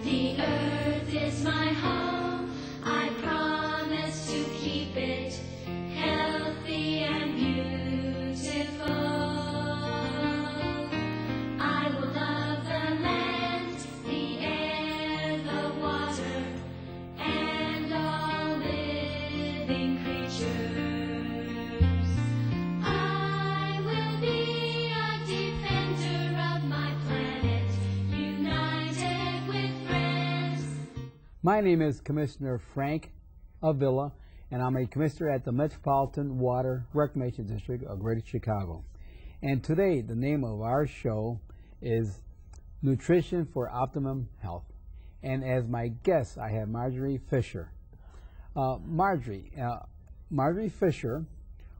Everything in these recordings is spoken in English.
The earth is my home. I promise to keep it healthy and beautiful. I will love the land, the air, the water, and all living creatures. I will be a defender of my planet, united with friends. My name is Commissioner Frank Avila, and I'm a commissioner at the Metropolitan Water Reclamation District of Greater Chicago. And today, the name of our show is Nutrition for Optimum Health. And as my guest, I have Marjorie Fisher. Marjorie Fisher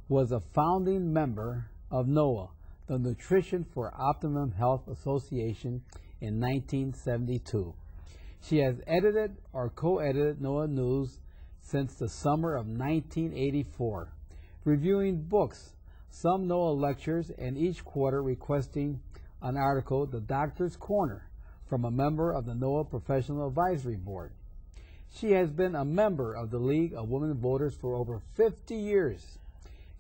was a founding member of NOHA, the Nutrition for Optimum Health Association, in 1972. She has edited or co-edited NOHA News since the summer of 1984, reviewing books, some NOHA lectures, and each quarter requesting an article, The Doctor's Corner, from a member of the NOHA Professional Advisory Board. She has been a member of the League of Women Voters for over 50 years.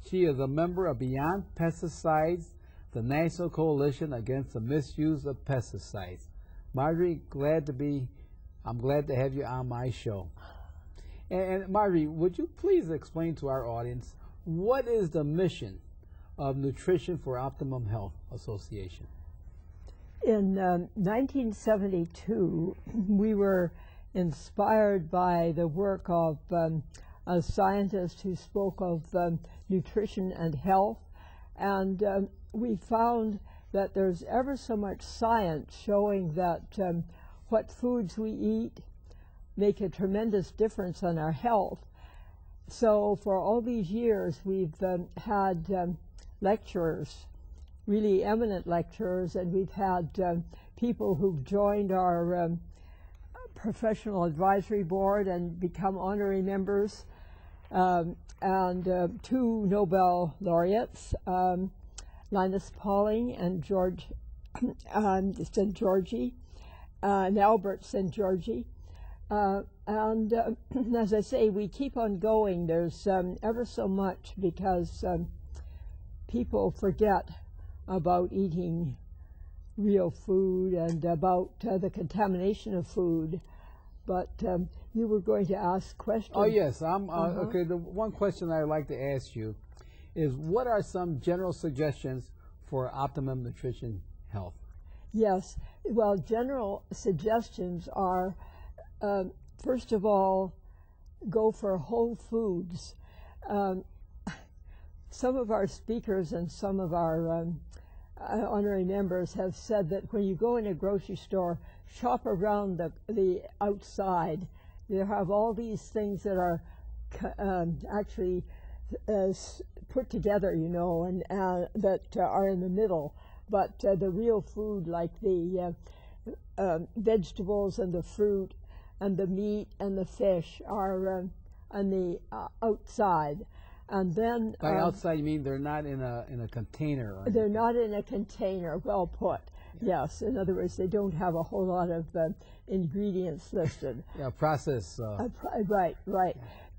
She is a member of Beyond Pesticides, the National Coalition Against the Misuse of Pesticides. Marjorie, I'm glad to have you on my show. And Marjorie, would you please explain to our audience what is the mission of Nutrition for Optimum Health Association? In 1972, we were inspired by the work of a scientist who spoke of nutrition and health, and we found that there's ever so much science showing that what foods we eat make a tremendous difference on our health. So for all these years, we've had lecturers, really eminent lecturers, and we've had people who've joined our professional advisory board and become honorary members, and 2 Nobel laureates, Linus Pauling and George St. Georgi, and Albert St. Georgi. And as I say, we keep on going. There's ever so much, because people forget about eating real food and about the contamination of food. But you were going to ask questions. Oh yes, okay. The one question I'd like to ask you is, what are some general suggestions for optimum nutrition health? Yes, well, general suggestions are, first of all, go for whole foods. Some of our speakers and some of our honorary members have said that when you go in a grocery store, shop around the outside. You have all these things that are actually put together, you know, and that are in the middle. But the real food, like the vegetables and the fruit and the meat and the fish, are on the outside. And then by outside, you mean they're not in a container? Or they're not in a container. Well put. Yes. In other words, they don't have a whole lot of ingredients listed. Yeah, processed. Right.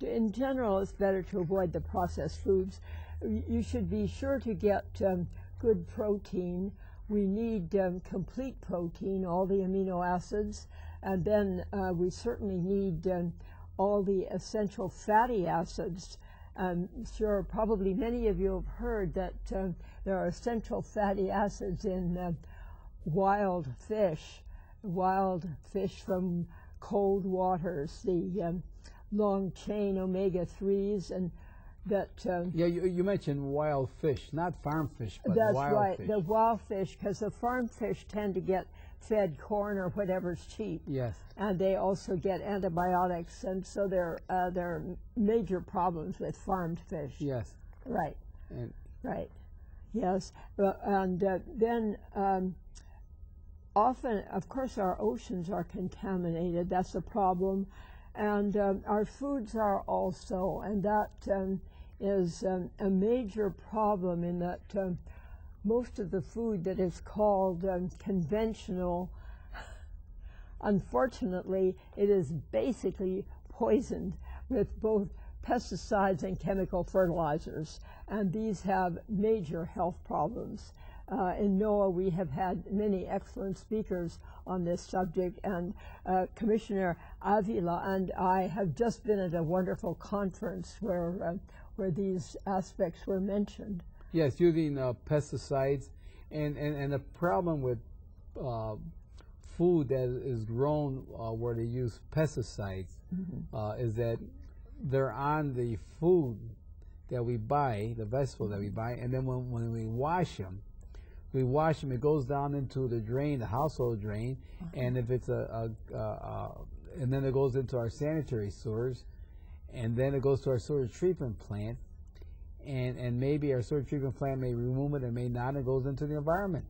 In general, it's better to avoid the processed foods. You should be sure to get good protein. We need complete protein, all the amino acids, and then we certainly need all the essential fatty acids. Sure, probably many of you have heard that there are essential fatty acids in wild fish from cold waters, the long chain omega-3s, and that yeah, you mentioned wild fish, not farm fish, but that's wild right, fish. the wild fish, because the farm fish tend to get fed corn or whatever's cheap. Yes. And they also get antibiotics, and so there are major problems with farmed fish. Yes. Right. And right. Yes. And then often, of course, our oceans are contaminated. That's a problem. And our foods are also, and that is a major problem, in that most of the food that is called conventional unfortunately, it is basically poisoned with both pesticides and chemical fertilizers, and these have major health problems. In NOAA, we have had many excellent speakers on this subject, and Commissioner Avila and I have just been at a wonderful conference where these aspects were mentioned. Yes, using pesticides, and the problem with food that is grown where they use pesticides is that they're on the food that we buy, the vegetables that we buy, and then when we wash them, it goes down into the drain, the household drain, and if it's and then it goes into our sanitary sewers, and then it goes to our sewage treatment plant, and maybe our sewage treatment plant may remove it and may not, and it goes into the environment.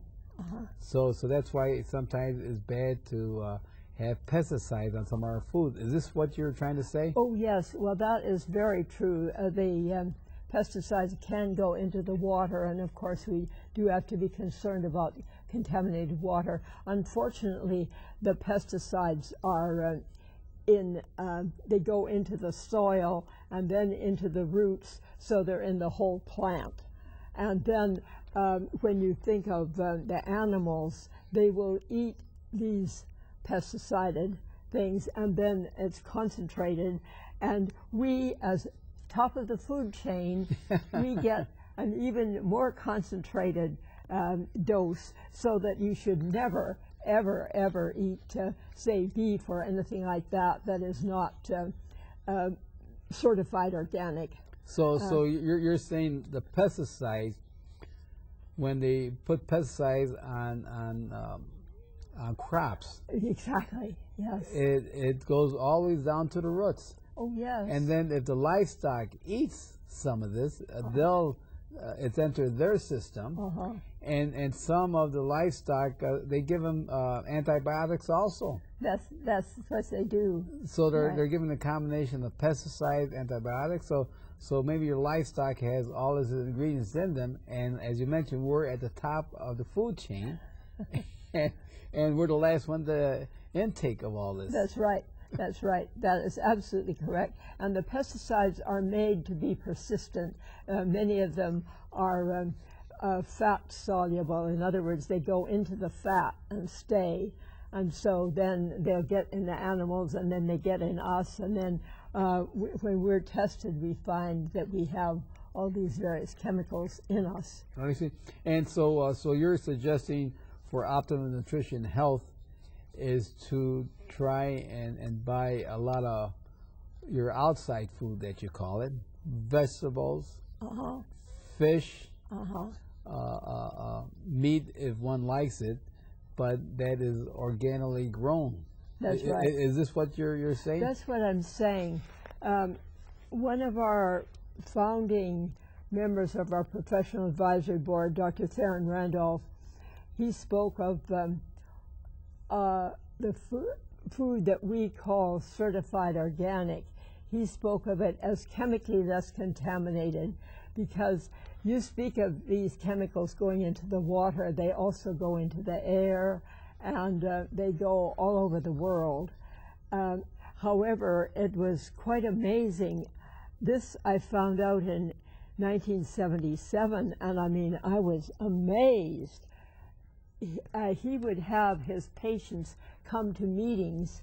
So that's why sometimes it's bad to have pesticides on some of our food. Is this what you're trying to say? Oh yes, well that is very true. The pesticides can go into the water, and of course we do have to be concerned about contaminated water. Unfortunately, the pesticides are they go into the soil and then into the roots, so they're in the whole plant. And then when you think of the animals, they will eat these pesticided things, and then it's concentrated, and we, as top of the food chain, we get an even more concentrated dose, so that you should never, ever, ever eat, say, beef or anything like that that is not certified organic. So you're saying the pesticides, when they put pesticides on crops, Exactly, yes. it goes always down to the roots. Oh, yes. And then if the livestock eats some of this, it's entered their system, and some of the livestock, they give them antibiotics also. That's what they do. So they're given a combination of pesticides, antibiotics. So maybe your livestock has all these ingredients in them, and as you mentioned, we're at the top of the food chain, and we're the last one to intake of all this. That's right. That's right. That is absolutely correct. And the pesticides are made to be persistent. Many of them are fat soluble. In other words, they go into the fat and stay. And so then they'll get in the animals, and then they get in us. And then when we're tested, we find that we have all these various chemicals in us. I see. And so you're suggesting for optimum nutrition health is to try and buy a lot of your outside food, that you call it, vegetables, fish, meat if one likes it, but that is organically grown. That's right. Is this what you're saying? That's what I'm saying. One of our founding members of our professional advisory board, Dr. Theron Randolph, he spoke of the food that we call certified organic. He spoke of it as chemically less contaminated, because you speak of these chemicals going into the water, they also go into the air, and they go all over the world. However, it was quite amazing. This I found out in 1977, and I mean, I was amazed. He would have his patients come to meetings.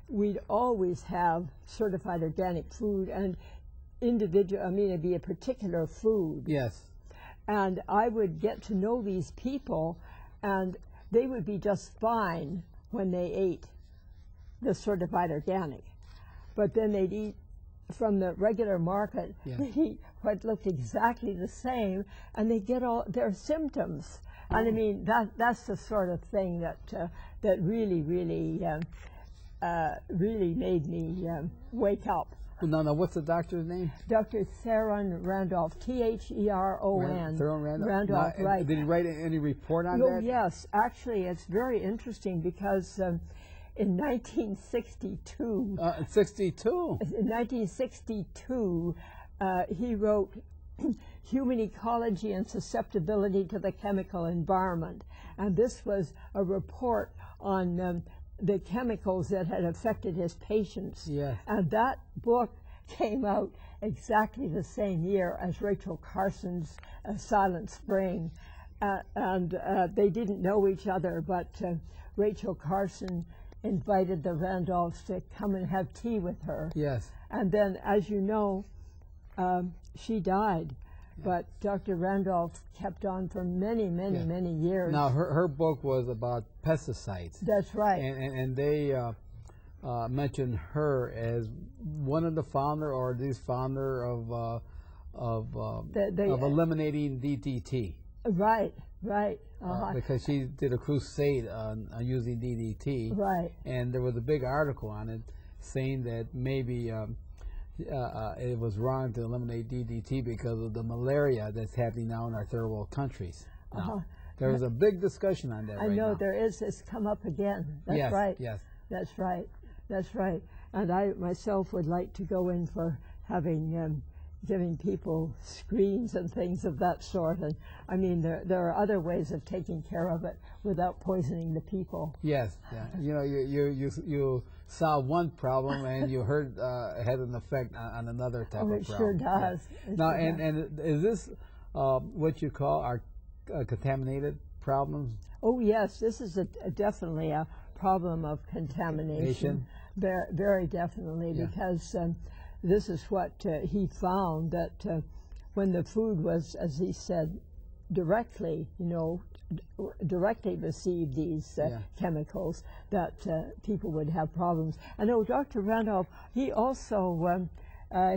We'd always have certified organic food, and it'd be a particular food. Yes. And I would get to know these people, and they would be just fine when they ate the certified organic. But then they'd eat from the regular market, they'd eat what looked exactly the same, and they'd get all their symptoms. And I mean, that's the sort of thing that really made me wake up. Now, what's the doctor's name? Dr. Theron Randolph, Theron. Theron Randolph? Randolph, right. Did he write any report on that? Oh, yes. Actually, it's very interesting, because in 1962... 62? In 1962, he wrote Human Ecology and Susceptibility to the Chemical Environment. And this was a report on the chemicals that had affected his patients. Yes. And that book came out exactly the same year as Rachel Carson's Silent Spring. And they didn't know each other, but Rachel Carson invited the Randolphs to come and have tea with her. Yes. And then, as you know, she died. But Dr. Randolph kept on for many, many years. Now, her book was about pesticides. That's right. And they mentioned her as one of the founder or the founder of eliminating DDT. Right. Because she did a crusade on using DDT. Right. And there was a big article on it saying that maybe it was wrong to eliminate DDT because of the malaria that's happening now in our third world countries. There was a big discussion on that. I know there is. It's come up again. That's right. Yes. That's right. That's right. And I myself would like to go in for having giving people screens and things of that sort. And I mean, there are other ways of taking care of it without poisoning the people. Yes. Yeah. You know, you solve one problem and you heard had an effect on another type of problem. It sure does. Yeah. Now, and is this what you call our contaminated problems? Oh yes, this is definitely a problem of contamination. Very definitely, because this is what he found, that when the food was, as he said, directly received these chemicals, that people would have problems. I know Dr. Randolph, he also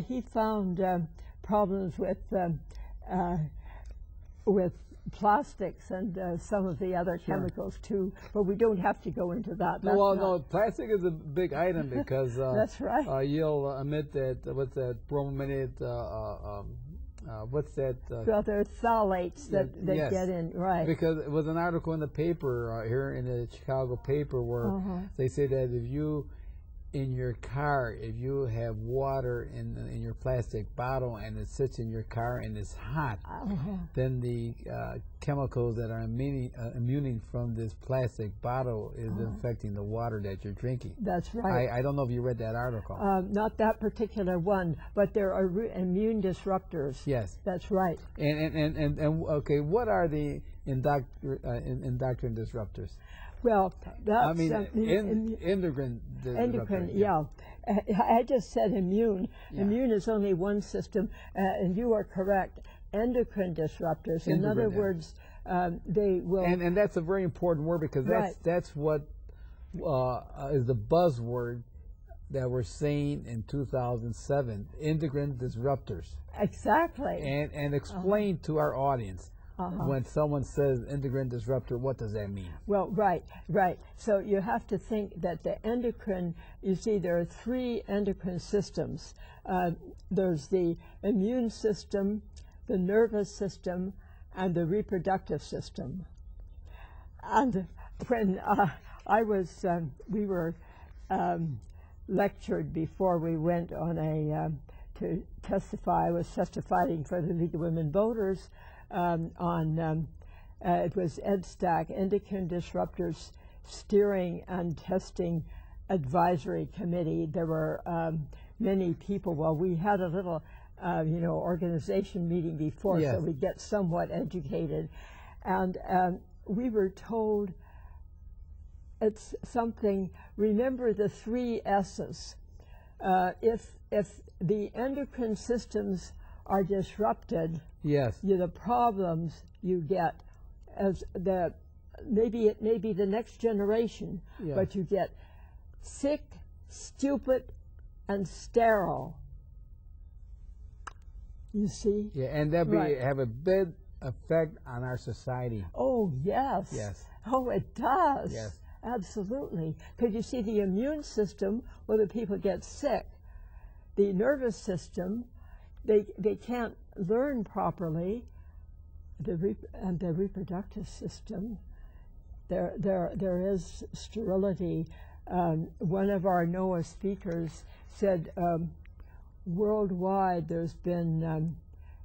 he found problems with plastics and some of the other chemicals too, but we don't have to go into that. No, plastic is a big item because that's right. You'll admit that what's that brominated? What's that? Well, there are phthalates that yes. get in, right? Because it was an article in the paper here in the Chicago paper where they say that if you in your car, if you have water in your plastic bottle and it sits in your car and it's hot, then the chemicals that are emanating from this plastic bottle is infecting the water that you're drinking. That's right. I don't know if you read that article. Not that particular one, but there are immune disruptors. Yes. That's right. And okay, what are the endocrine disruptors? Well, that's, I mean, endocrine disruptors. Endocrine, yeah. I just said immune. Yeah. Immune is only one system, and you are correct. Endocrine disruptors. In other words, they will. And that's a very important word because that's what is the buzzword that we're saying in 2007. Endocrine disruptors. Exactly. And explain to our audience. When someone says endocrine disruptor, what does that mean? Well, right. So you have to think that the endocrine, you see there are three endocrine systems. There's the immune system, the nervous system, and the reproductive system. And when we were lectured before we went on to testify. I was testifying for the League of Women Voters, it was EDSTAC, Endocrine Disruptors Steering and Testing Advisory Committee. There were many people. Well, we had a little, organization meeting before, so we get somewhat educated. And we were told it's something, remember the 3 S's. If the endocrine systems are disrupted, the problems you get as maybe it may be the next generation, but you get sick, stupid, and sterile. You see? Yeah, and that have a big effect on our society. Oh, yes. Yes. Oh, it does. Yes. Absolutely. Because you see, the immune system, well, the people get sick. The nervous system, they can't learn properly. And the reproductive system, there is sterility. One of our NOHA speakers said worldwide there's been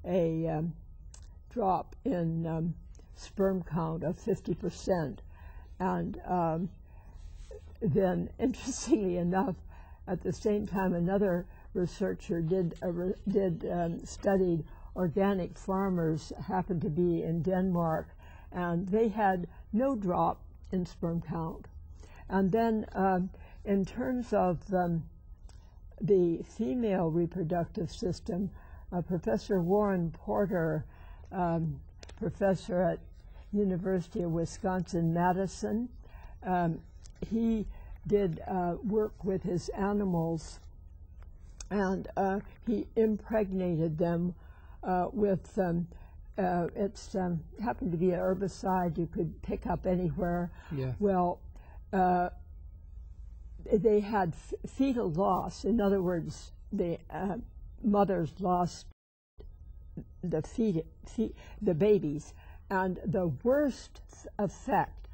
a drop in sperm count of 50%, and then, interestingly enough, at the same time, another researcher studied organic farmers, happened to be in Denmark, and they had no drop in sperm count. And then in terms of the female reproductive system, Professor Warren Porter, professor at University of Wisconsin-Madison, he did work with his animals, and he impregnated them with it's happened to be an herbicide you could pick up anywhere. Yeah. Well, they had fetal loss. In other words, the mothers lost the babies, and the worst effect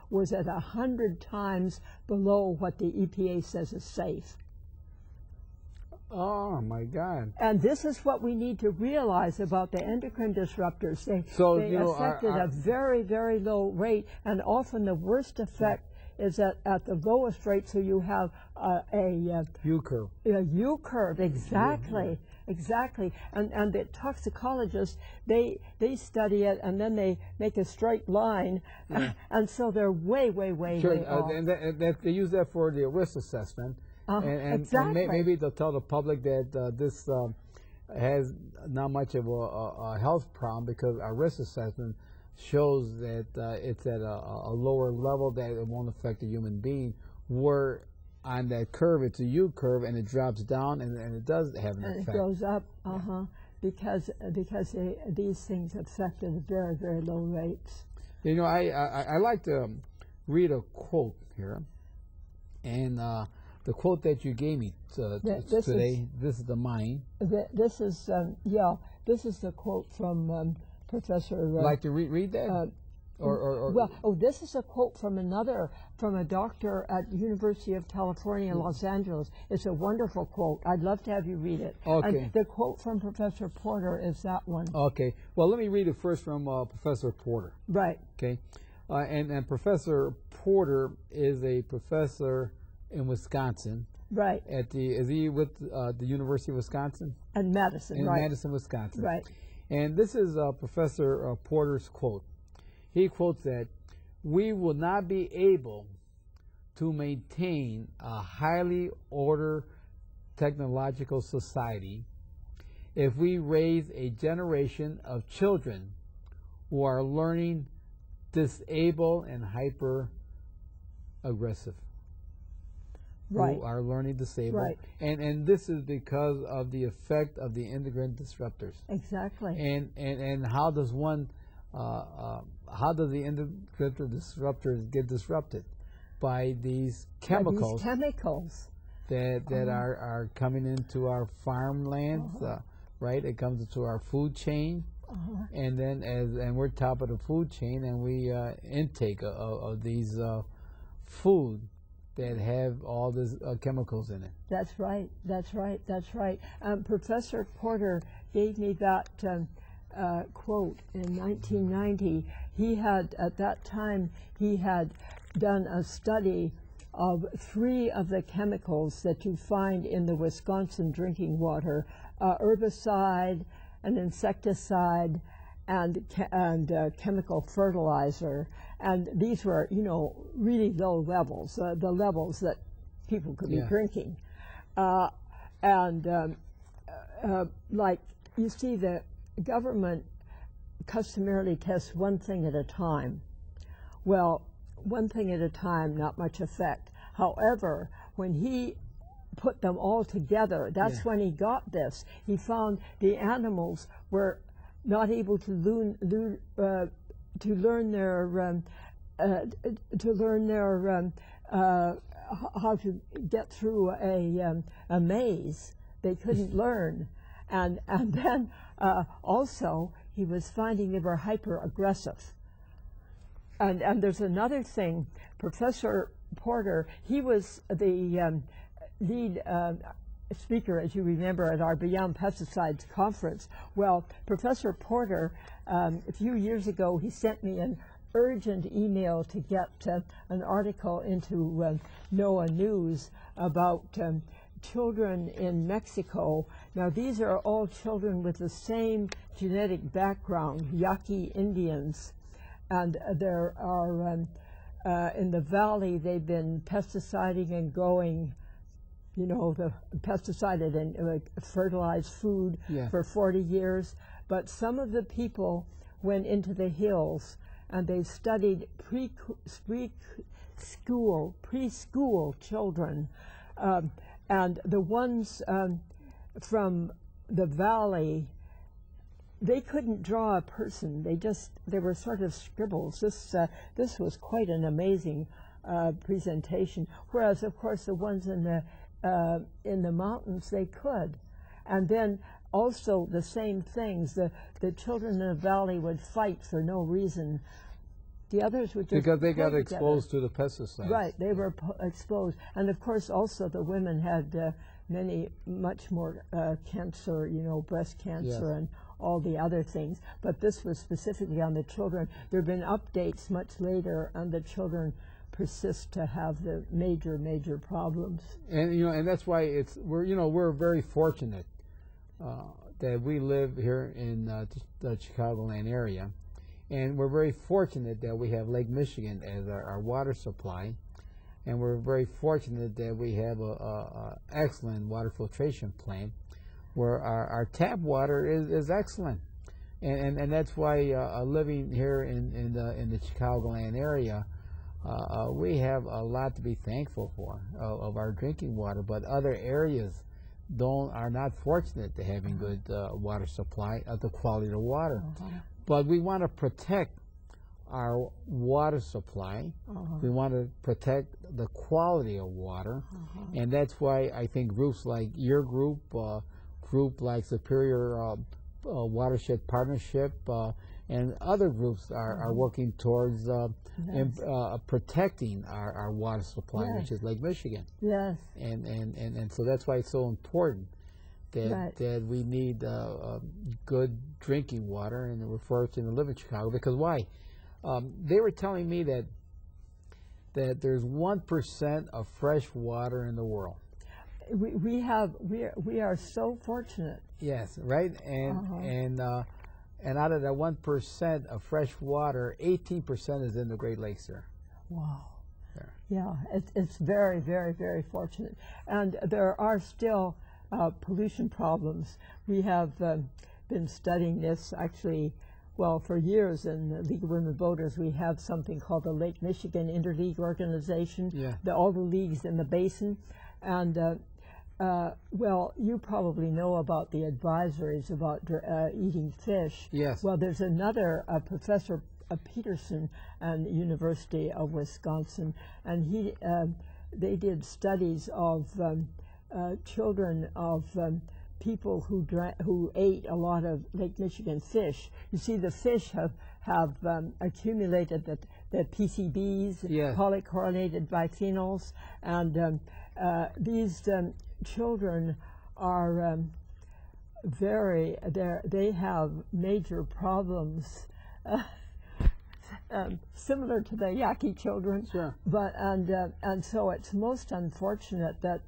was at 100 times below what the EPA says is safe. Oh my God! And this is what we need to realize about the endocrine disruptors. They affect at a very, very low rate, and often the worst effect is at the lowest rate. So you have a U-curve. A U-curve, exactly, exactly. And the toxicologists, they study it, and then they make a straight line, and so they're way off. And they use that for the risk assessment. Exactly. And maybe they'll tell the public that this has not much of a health problem because our risk assessment shows that it's at a lower level, that it won't affect a human being. Where on that curve, it's a U-curve, and it drops down, and it does have an effect. And it goes up, because these things affect at very, very low rates. You know, I like to read a quote here, and the quote that you gave me today, this is the mine. This is the quote from Professor. Like to read that? This is a quote from a doctor at University of California, Los Angeles. It's a wonderful quote. I'd love to have you read it. Okay. And the quote from Professor Porter is that one. Okay. Well, let me read it first from Professor Porter. Right. Okay. And Professor Porter is a professor in Wisconsin. Right. Is he with the University of Wisconsin? And Madison, in right. Madison, Wisconsin. Right. And this is Professor Porter's quote. He quotes that, "We will not be able to maintain a highly ordered technological society if we raise a generation of children who are learning, disabled, and hyper-aggressive." Right. Who are learning disabled. Right. And this is because of the effect of the endocrine disruptors. Exactly. And how does one how do the endocrine disruptors get disrupted? By these chemicals. By these chemicals. That are coming into our farmlands, right? It comes into our food chain, and then and we're top of the food chain, and we intake of these food that have all these chemicals in it. That's right. That's right. That's right. Professor Porter gave me that quote in 1990. He had, at that time, he had done a study of 3 of the chemicals that you find in the Wisconsin drinking water: herbicide, an insecticide, and chemical fertilizer. And these were, really low levels, the levels that people could be drinking. Like, you see, the government customarily tests one thing at a time. Well, one thing at a time, not much effect. However, when he put them all together, that's when he got this. He found the animals were not able to learn how to get through a maze. They couldn't learn, and then also he was finding they were hyper aggressive. And there's another thing. Professor Porter, he was the lead speaker, as you remember, at our Beyond Pesticides conference. Well, Professor Porter, a few years ago, he sent me an urgent email to get an article into NOAA News about children in Mexico. Now, these are all children with the same genetic background, Yaqui Indians, and there are in the valley they've been pesticiding and growing, you know, the pesticided and fertilized food for 40 years. But some of the people went into the hills and they studied preschool children. And the ones from the valley, they couldn't draw a person. They were sort of scribbles. This was quite an amazing presentation. Whereas, of course, the ones in the mountains, they could. And then also the same things. The children in the valley would fight for no reason. The others would just because they got play exposed together. to the pesticides. Right, they were exposed, and of course also the women had much more cancer, you know, breast cancer and all the other things. But this was specifically on the children. There have been updates much later, and the children persist to have the major problems. And you know, and that's why we're very fortunate that we live here in the Chicagoland area. And we're very fortunate that we have Lake Michigan as our water supply, and we're very fortunate that we have a excellent water filtration plant where our tap water is excellent, and that's why living here in the Chicagoland area, we have a lot to be thankful for of our drinking water. But other areas are not fortunate to having good water supply of the quality of the water. But we want to protect our water supply. We want to protect the quality of water. And that's why I think groups like your group, group like Superior Watershed Partnership, and other groups are working towards protecting our water supply, which is Lake Michigan. Yes. And so that's why it's so important that we need good drinking water, and we're fortunate to live in Chicago. Because why? They were telling me that there's 1% of fresh water in the world. We are so fortunate. Yes, right. And out of that 1% of fresh water, 18% is in the Great Lakes there. Wow. There. Yeah, it's very, very, very fortunate. And there are still pollution problems. We have been studying this actually, well, for years in the League of Women Voters. We have something called the Lake Michigan Interleague Organization, all the leagues in the basin. And well, you probably know about the advisories about eating fish. Yes. Well, there's another Professor Peterson at the University of Wisconsin, and they did studies of children of people who ate a lot of Lake Michigan fish. You see, the fish have accumulated the PCBs, polychlorinated biphenyls, and these children are they have major problems. Similar to the Yaqui children, but and so it's most unfortunate that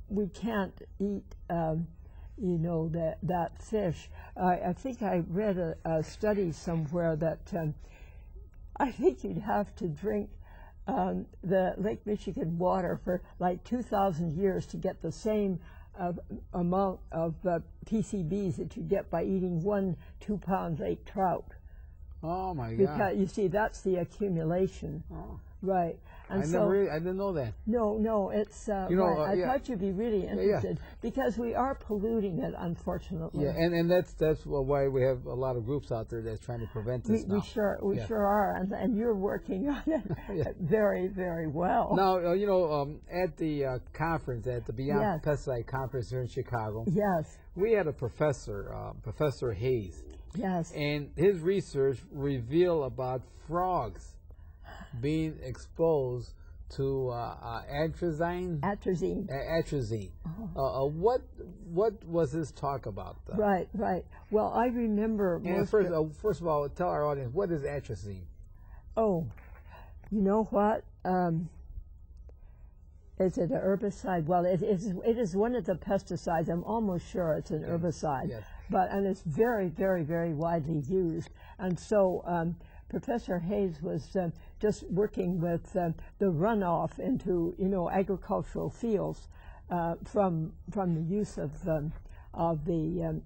we can't eat, you know, that fish. I think I read a study somewhere that I think you'd have to drink the Lake Michigan water for like 2,000 years to get the same amount of PCBs that you get by eating 1 2-pound lake trout. Oh my God! Because you see, that's the accumulation, right? And I didn't know that. No, it's. You know, right. I thought you'd be really interested because we are polluting it, unfortunately. Yeah, and that's why we have a lot of groups out there that's trying to prevent this. We sure are, and you're working on it very, very well. Now, you know, at the conference, at the Beyond Pesticide Conference here in Chicago, we had a professor, Professor Hayes. Yes. And his research revealed about frogs being exposed to atrazine. Atrazine. Atrazine. What was this talk about? Right. Well, I remember. And first of all, tell our audience, what is atrazine? Oh, you know what? Is it an herbicide? Well, it is one of the pesticides. I'm almost sure it's an herbicide. Yes. And it's very, very, very widely used. And so Professor Hayes was just working with the runoff into agricultural fields from the use of the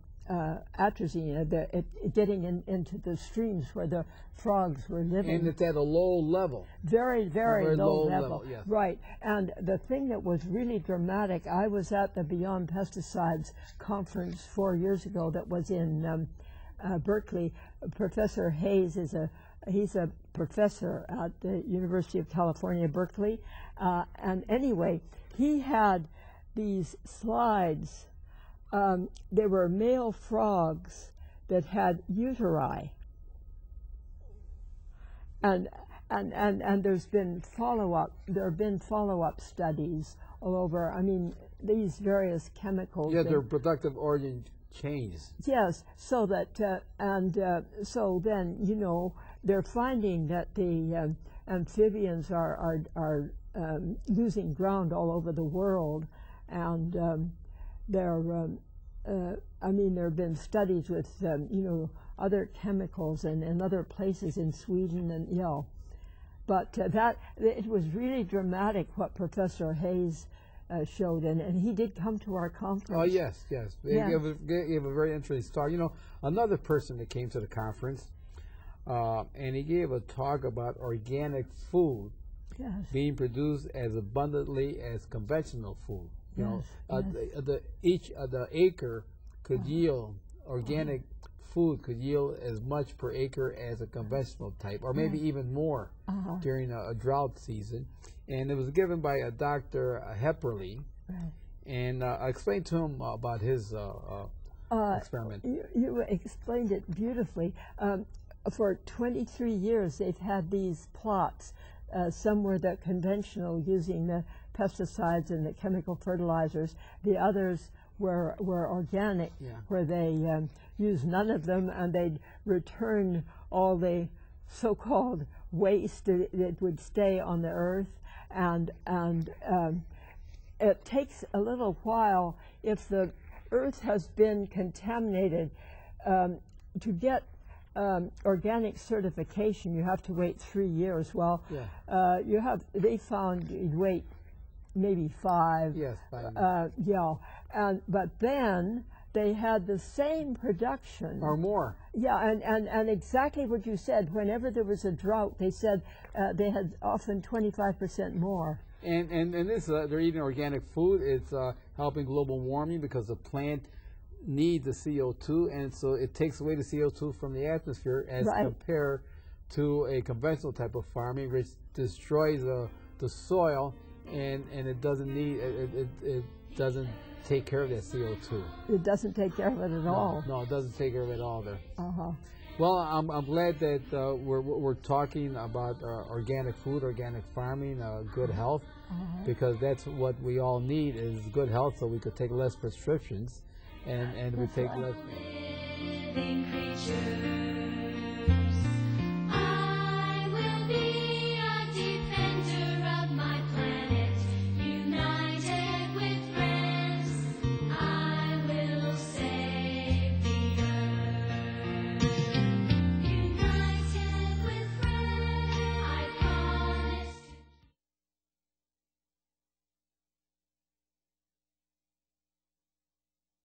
atrazine, getting into the streams where the frogs were living. And it's at a low level. Very, very low level. Yes. Right. And the thing that was really dramatic, I was at the Beyond Pesticides conference 4 years ago that was in Berkeley. Professor Hayes he's a professor at the University of California, Berkeley. And anyway, he had these slides. There were male frogs that had uteri, and there's been follow-up. There have been follow-up studies all over. I mean, these various chemicals. Yeah, their productive organ changes. Yes, so that so then they're finding that the amphibians are losing ground all over the world, and there have been studies with other chemicals and other places in Sweden and but it was really dramatic what Professor Hayes showed, and he did come to our conference. Oh yes. He gave a very interesting talk. Another person that came to the conference, and he gave a talk about organic food being produced as abundantly as conventional food. The acre could yield, organic food could yield as much per acre as a conventional type, or maybe even more during a drought season. And it was given by a Dr. Hepperly. Right. And I explained to him about his experiment. You explained it beautifully. For 23 years, they've had these plots. Some were the conventional, using the pesticides and the chemical fertilizers. The others were organic, where they used none of them, and they'd return all the so-called waste that would stay on the earth. And it takes a little while, if the earth has been contaminated, to get organic certification. You have to wait 3 years. Well, they found you'd wait maybe 5. Yes, 5 years. But then they had the same production or more. Yeah, and exactly what you said. Whenever there was a drought, they said they had often 25% more. And this they're eating organic food. It's helping global warming because the plant need the CO2, and so it takes away the CO2 from the atmosphere as compared to a conventional type of farming, which destroys the soil, and it doesn't need it doesn't take care of that CO2. It doesn't take care of it at all. No, it doesn't take care of it at all there. Well, I'm glad that we're talking about organic food, organic farming, good health, because that's what we all need is good health, so we could take less prescriptions, and we take less. Living creature.